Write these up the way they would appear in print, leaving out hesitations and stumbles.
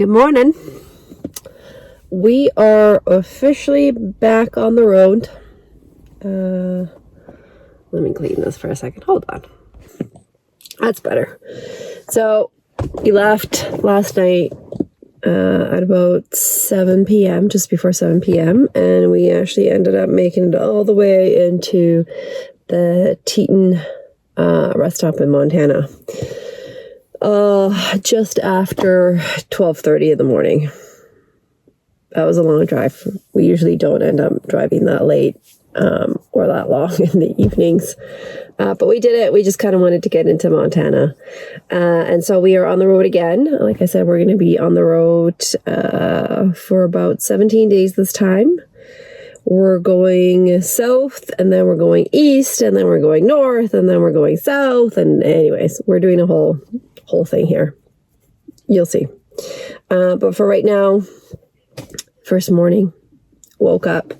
Good morning. We are officially back on the road. Let me clean this for a second. Hold on. That's better. So we left last night at about 7 p.m., just before 7 p.m. And we actually ended up making it all the way into the Teton rest stop in Montana. Just after 12:30 in the morning. That was a long drive. We usually don't end up driving that late or that long in the evenings. But we did it. We just kind of wanted to get into Montana. And so we are on the road again. Like I said, we're going to be on the road for about 17 days this time. We're going south, and then we're going east, and then we're going north, and then we're going south. And anyways, we're doing a whole thing here. You'll see. But for right now, first morning, woke up,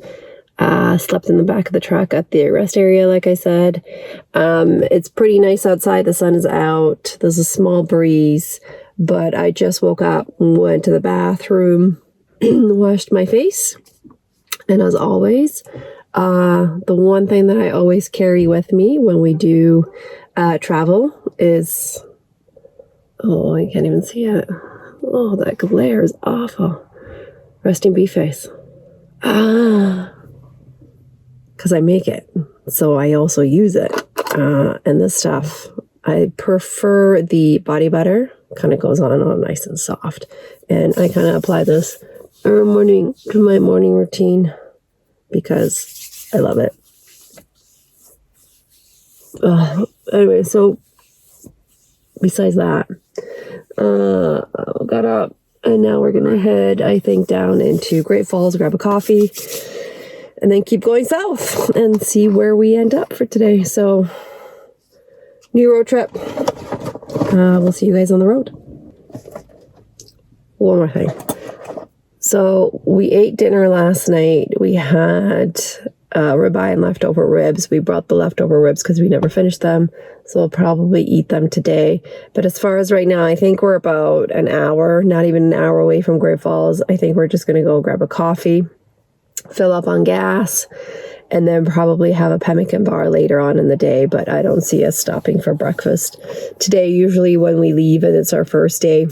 slept in the back of the truck at the rest area, like I said. It's pretty nice outside. The sun is out. There's a small breeze, but I just woke up and went to the bathroom, washed my face. And as always, the one thing that I always carry with me when we do travel is, oh, I can't even see it. Oh, that glare is awful. Resting bee face. Because I make it. So I also use it. And this stuff, I prefer the body butter. Kind of goes on all nice and soft. And I kind of apply this every morning to my morning routine because I love it. Anyway, so besides that, got up and now we're gonna head, I think, down into Great Falls, grab a coffee, and then keep going south and see where we end up for today. So, new road trip. We'll see you guys on the road. One more thing. So we ate dinner last night. We had ribeye and leftover ribs. We brought the leftover ribs because we never finished them. So we'll probably eat them today. But as far as right now, I think we're about an hour, not even an hour away from Great Falls. I think we're just going to go grab a coffee, fill up on gas, and then probably have a pemmican bar later on in the day. But I don't see us stopping for breakfast today. Usually when we leave and it's our first day,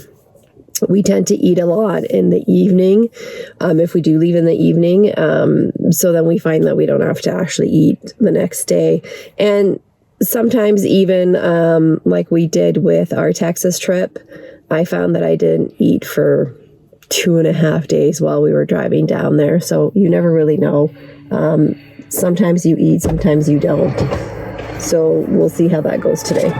we tend to eat a lot in the evening, if we do leave in the evening. So then we find that we don't have to actually eat the next day. And sometimes even like we did with our Texas trip, I found that I didn't eat for 2.5 days while we were driving down there. So you never really know. Sometimes you eat, sometimes you don't. So we'll see how that goes today.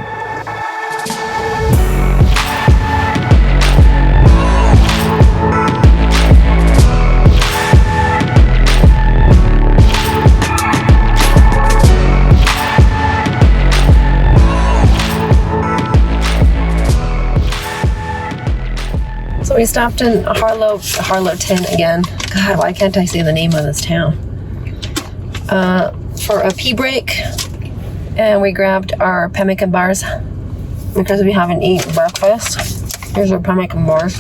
So we stopped in Harlowton again. God, why can't I say the name of this town? For a pee break. And we grabbed our pemmican bars because we haven't eaten breakfast. Here's our pemmican bars.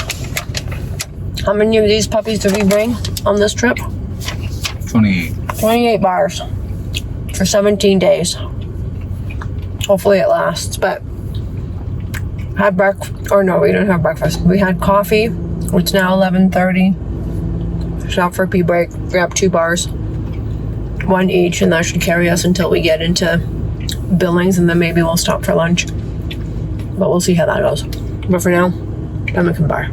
How many of these puppies did we bring on this trip? 28. 28 bars for 17 days. Hopefully it lasts, but had breakfast, or no, we didn't have breakfast. We had coffee. It's now 11:30. Stopped for a pee break, grabbed 2 bars, 1 each, and that should carry us until we get into Billings, and then maybe we'll stop for lunch. But we'll see how that goes. But for now, pemmican bar.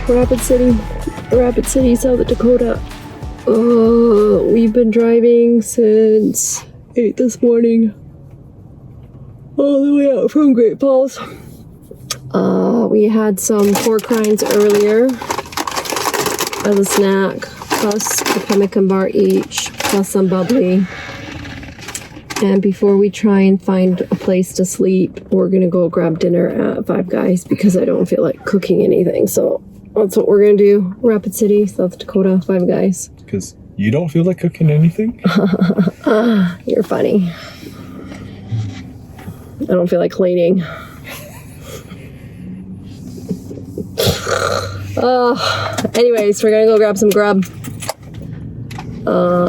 Rapid City, South Dakota. We've been driving since 8 this morning, all the way out from Great Falls. We had some pork rinds earlier as a snack, plus a pemmican bar each, plus some bubbly. And before we try and find a place to sleep, we're gonna go grab dinner at Five Guys because I don't feel like cooking anything. So that's what we're gonna do. Rapid City, South Dakota, Five Guys. Because you don't feel like cooking anything? You're funny. I don't feel like cleaning. Anyways, we're gonna go grab some grub.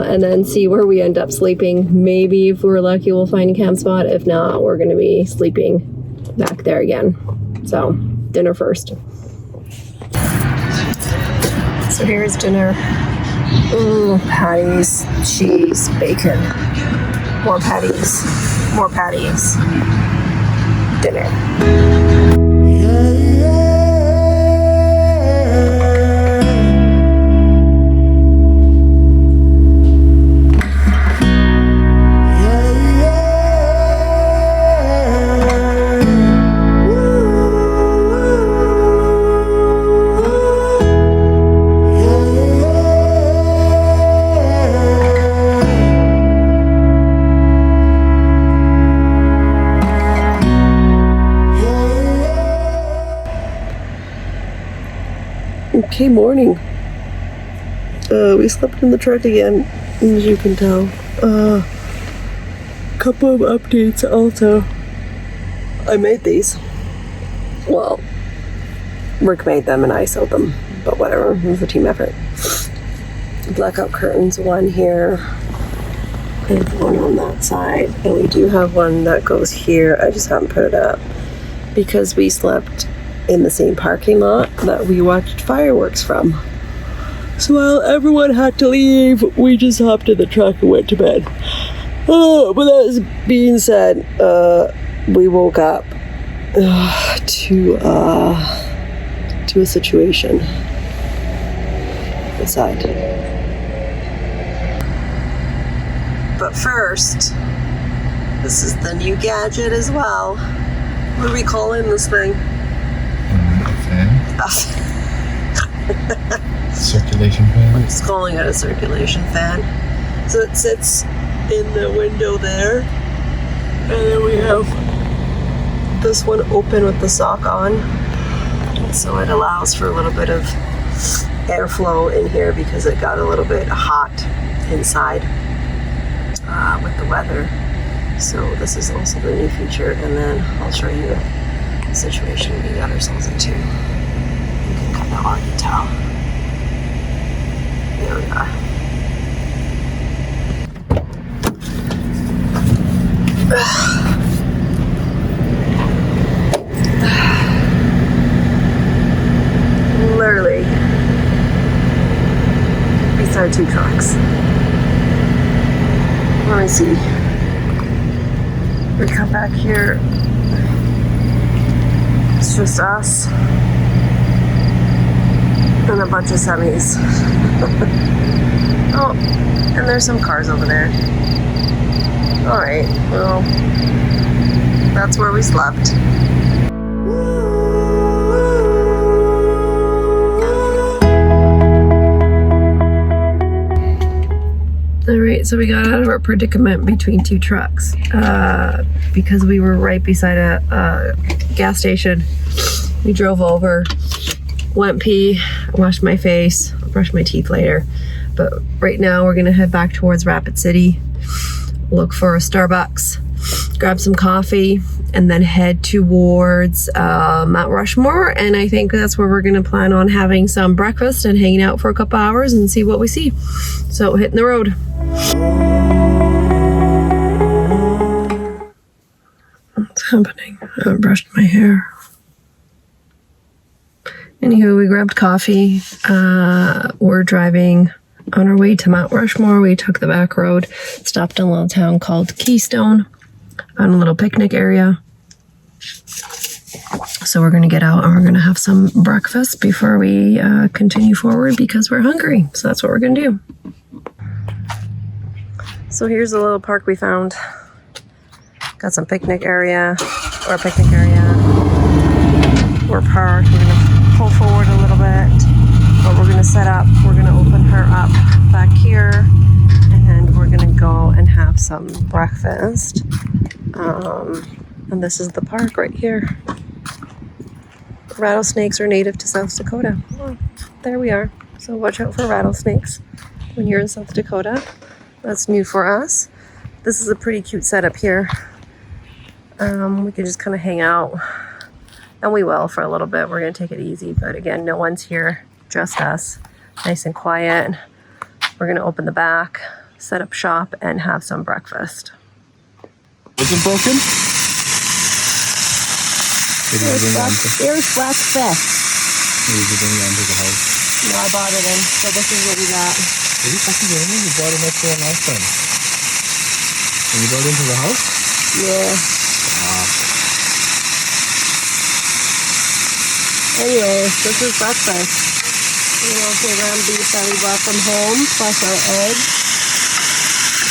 And then see where we end up sleeping. Maybe if we're lucky, we'll find a camp spot. If not, we're gonna be sleeping back there again. So, dinner first. So here's dinner. Ooh, patties, cheese, bacon. More patties. More patties. Dinner. Okay, morning. We slept in the truck again, as you can tell. Couple of updates also. I made these. Well, Rick made them and I sewed them, but whatever, it was a team effort. Blackout curtains, one here, and one on that side. And we do have one that goes here. I just haven't put it up because we slept in the same parking lot that we watched fireworks from. So while everyone had to leave, we just hopped in the truck and went to bed. But that being said, we woke up to a situation inside. But first, this is the new gadget as well. What do we call in this thing? Circulation fan? I'm just calling it a circulation fan. So it sits in the window there. And then we have this one open with the sock on. So it allows for a little bit of airflow in here because it got a little bit hot inside with the weather. So this is also the new feature. And then I'll show you the situation we got ourselves into. Kind of hard to tell. There we are. Literally beside two trucks. Let me see. We come back here. It's just us. And a bunch of semis. Oh, and there's some cars over there. Alright, well, that's where we slept. Alright, so we got out of our predicament between two trucks because we were right beside a gas station. We drove over. Went pee, washed my face, I'll brush my teeth later. But right now we're gonna head back towards Rapid City, look for a Starbucks, grab some coffee, and then head towards Mount Rushmore. And I think that's where we're gonna plan on having some breakfast and hanging out for a couple hours and see what we see. So hitting the road. What's happening? I haven't brushed my hair. Anywho, we grabbed coffee. We're driving on our way to Mount Rushmore. We took the back road, stopped in a little town called Keystone, on a little picnic area. So we're going to get out and we're going to have some breakfast before we continue forward because we're hungry. So that's what we're going to do. So here's a little park we found. Got some picnic area, or a picnic area. We're parked. We're going to pull forward a little bit. But we're going to set up. We're going to open her up back here. And we're going to go and have some breakfast. And this is the park right here. Rattlesnakes are native to South Dakota. Oh, there we are. So watch out for rattlesnakes when you're in South Dakota. That's new for us. This is a pretty cute setup here. We can just kind of hang out. And we will for a little bit. We're going to take it easy. But again, no one's here. Just us. Nice and quiet. We're going to open the back, set up shop, and have some breakfast. Is it broken? Here's breakfast. Maybe you bring it into the house. No, I bought it in. So this is what we got. What are you fucking doing? You brought it next to one last time. And you brought it into the house? Yeah. Anyways, this is breakfast. You know, ground beef that we brought from home, plus our eggs.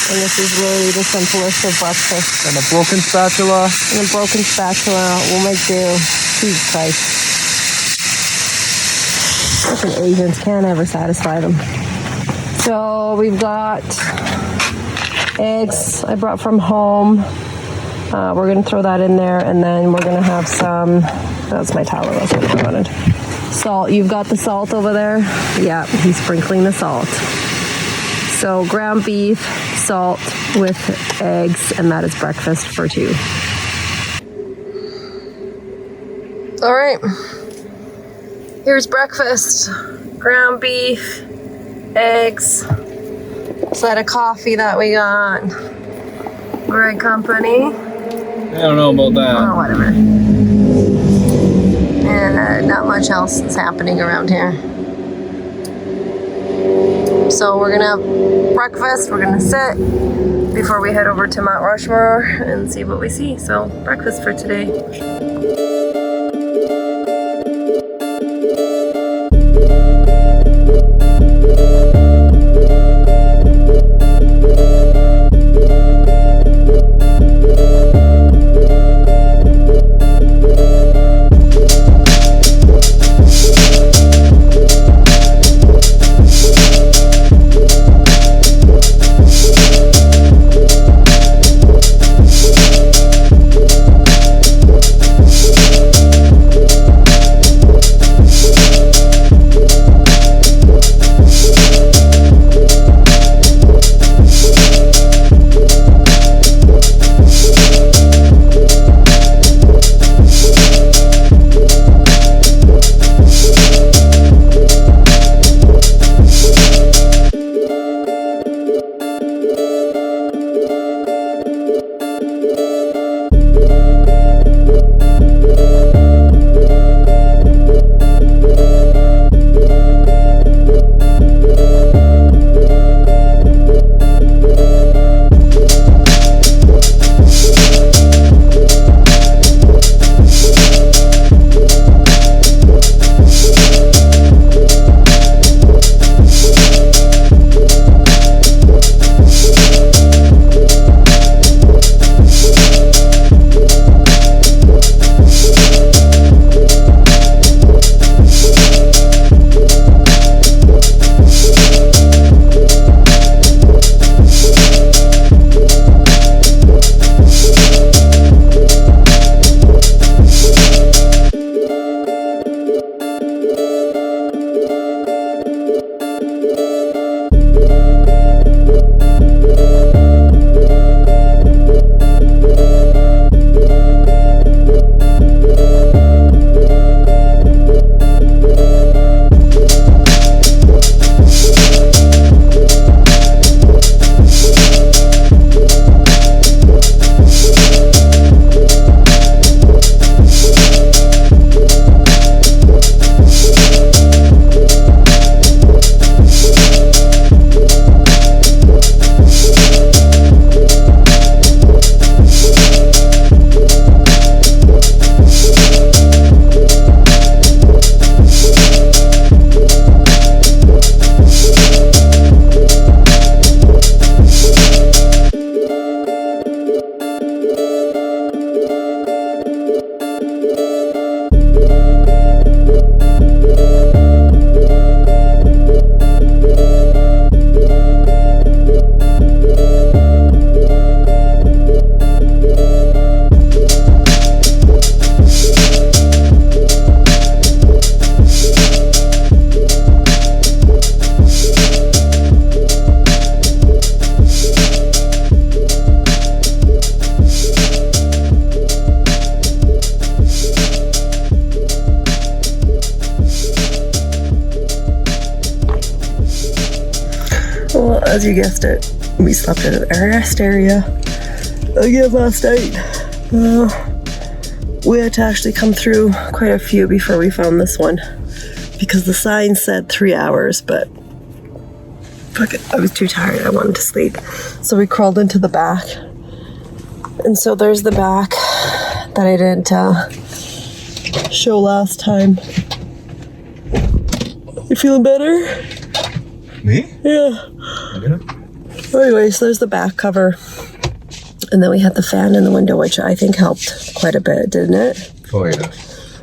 And this is really the simplest of breakfast. And a broken spatula. And a broken spatula. We'll make do. Jesus Christ. Fucking Asians can't ever satisfy them. So we've got eggs I brought from home. We're going to throw that in there. And then we're going to have some... That's my towel. That's what I wanted. Salt. You've got the salt over there? Yeah, he's sprinkling the salt. So ground beef, salt with eggs, and that is breakfast for two. All right. Here's breakfast. Ground beef, eggs, side of coffee that we got. Great company. I don't know about that. Oh, whatever. And not much else is happening around here. So we're gonna have breakfast, we're gonna sit before we head over to Mount Rushmore and see what we see. So breakfast for today. as you guessed it, we slept in a rest area again last night. We had to actually come through quite a few before we found this one because the sign said 3 hours, but fuck it, I was too tired. I wanted to sleep. So we crawled into the back. And so there's the back that I didn't show last time. You feeling better? Me? Yeah. Yeah. Anyways, there's the back cover. And then we had the fan in the window, which I think helped quite a bit, didn't it? Oh, yeah.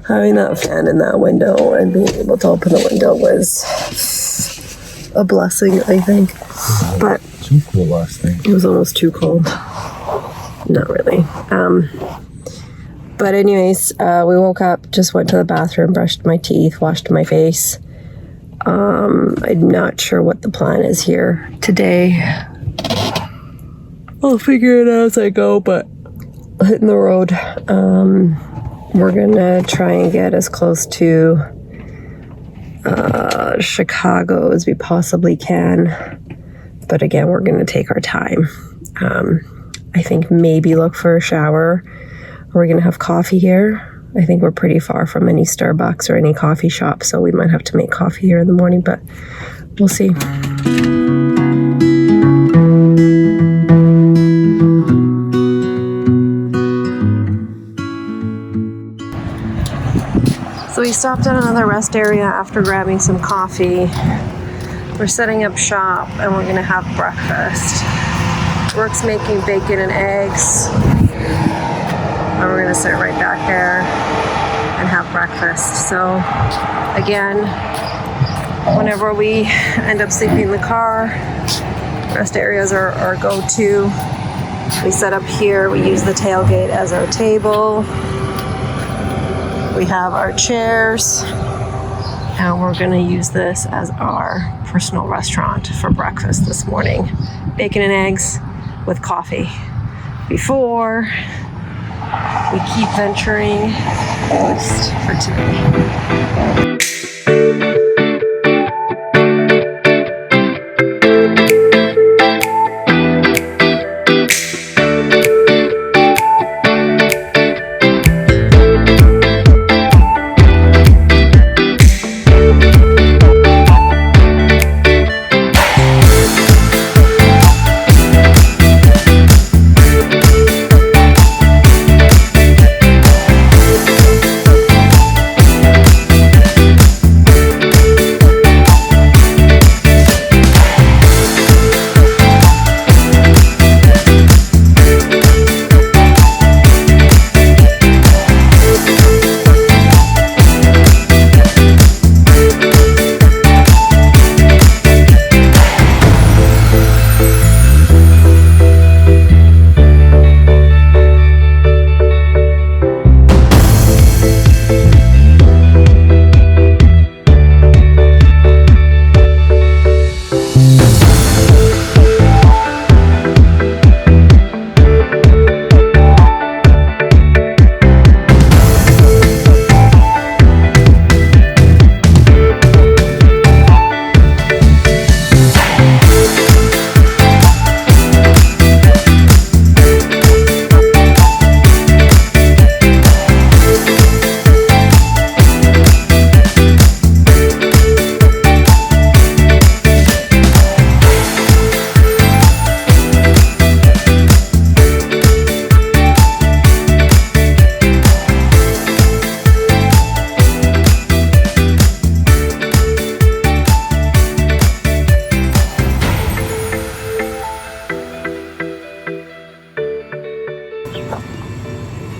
Having that fan in that window and being able to open the window was a blessing, I think. But Too cool last thing. it was almost too cold. Not really. But anyways, we woke up, just went to the bathroom, brushed my teeth, washed my face. I'm not sure what the plan is here today. I'll figure it out as I go, but hitting the road. We're gonna try and get as close to Chicago as we possibly can. But again, we're gonna take our time. I think maybe look for a shower. We're gonna have coffee here. I think we're pretty far from any Starbucks or any coffee shop, so we might have to make coffee here in the morning, but we'll see. So we stopped at another rest area after grabbing some coffee. We're setting up shop and we're gonna have breakfast. Brooke's making bacon and eggs. And we're gonna sit right back there and have breakfast. So again, whenever we end up sleeping in the car, rest areas are our go-to. We set up here, we use the tailgate as our table. We have our chairs, and we're gonna use this as our personal restaurant for breakfast this morning. Bacon and eggs with coffee. Before we keep venturing west for today.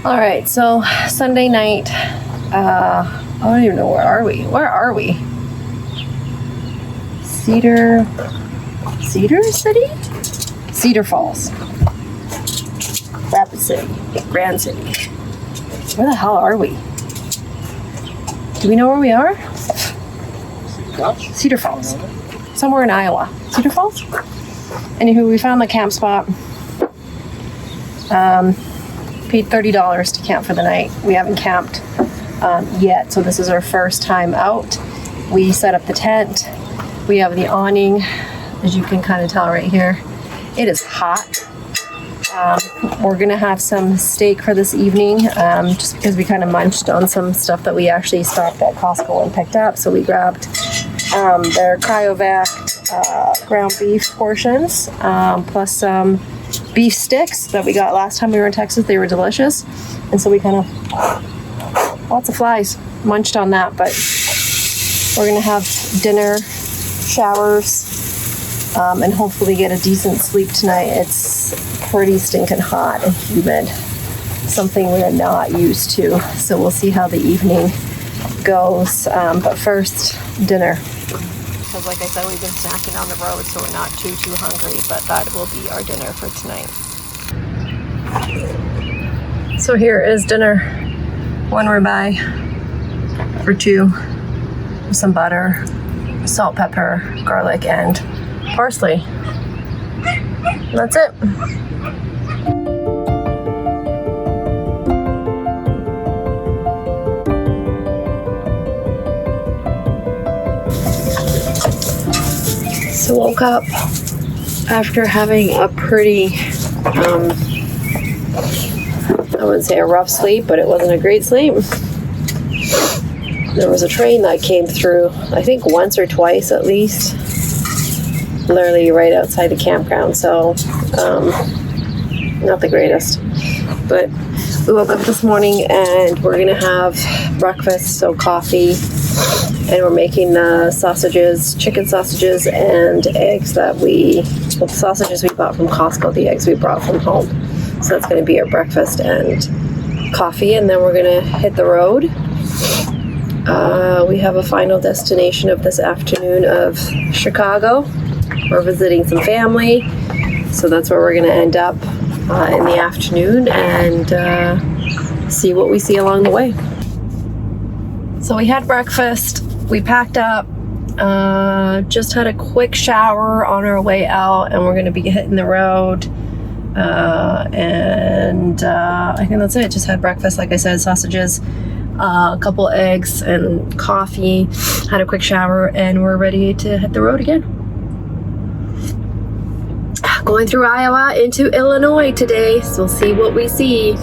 All right, so Sunday night, I don't even know, where are we? Where are we? Cedar City? Cedar Falls. Rapid City, Grand City. Where the hell are we? Do we know where we are? Cedar Falls. Somewhere in Iowa. Cedar Falls? Anywho, we found the camp spot. Paid $30 to camp for the night. We haven't camped yet, so this is our first time out. We set up the tent. We have the awning as you can kind of tell right here. It is hot. We're gonna have some steak for this evening, just because we kind of munched on some stuff that we actually stopped at Costco and picked up. So we grabbed their cryovac ground beef portions, plus some beef sticks that we got last time we were in Texas. They were delicious, and so we kind of, lots of flies, munched on that. But we're gonna have dinner, showers, and hopefully get a decent sleep tonight. It's pretty stinking hot and humid, something we're not used to. So we'll see how the evening goes. But first, dinner. Because like I said, we've been snacking on the road, so we're not too hungry, but that will be our dinner for tonight. So here is dinner. 1 ribeye for 2, with some butter, salt, pepper, garlic, and parsley. That's it. So woke up after having a pretty, I wouldn't say a rough sleep, but it wasn't a great sleep. There was a train that came through, I think once or twice at least, literally right outside the campground. So, not the greatest. But we woke up this morning and we're gonna have breakfast, so coffee, and we're making the sausages, chicken sausages and eggs that the sausages we bought from Costco, the eggs we brought from home. So that's gonna be our breakfast and coffee, and then we're gonna hit the road. We have a final destination of this afternoon of Chicago. We're visiting some family, so that's where we're gonna end up in the afternoon, and see what we see along the way. So we had breakfast, we packed up, just had a quick shower on our way out, and we're gonna be hitting the road. I think that's it. Just had breakfast, like I said, sausages, a couple eggs and coffee, had a quick shower, and we're ready to hit the road again. Going through Iowa into Illinois today, so we'll see what we see.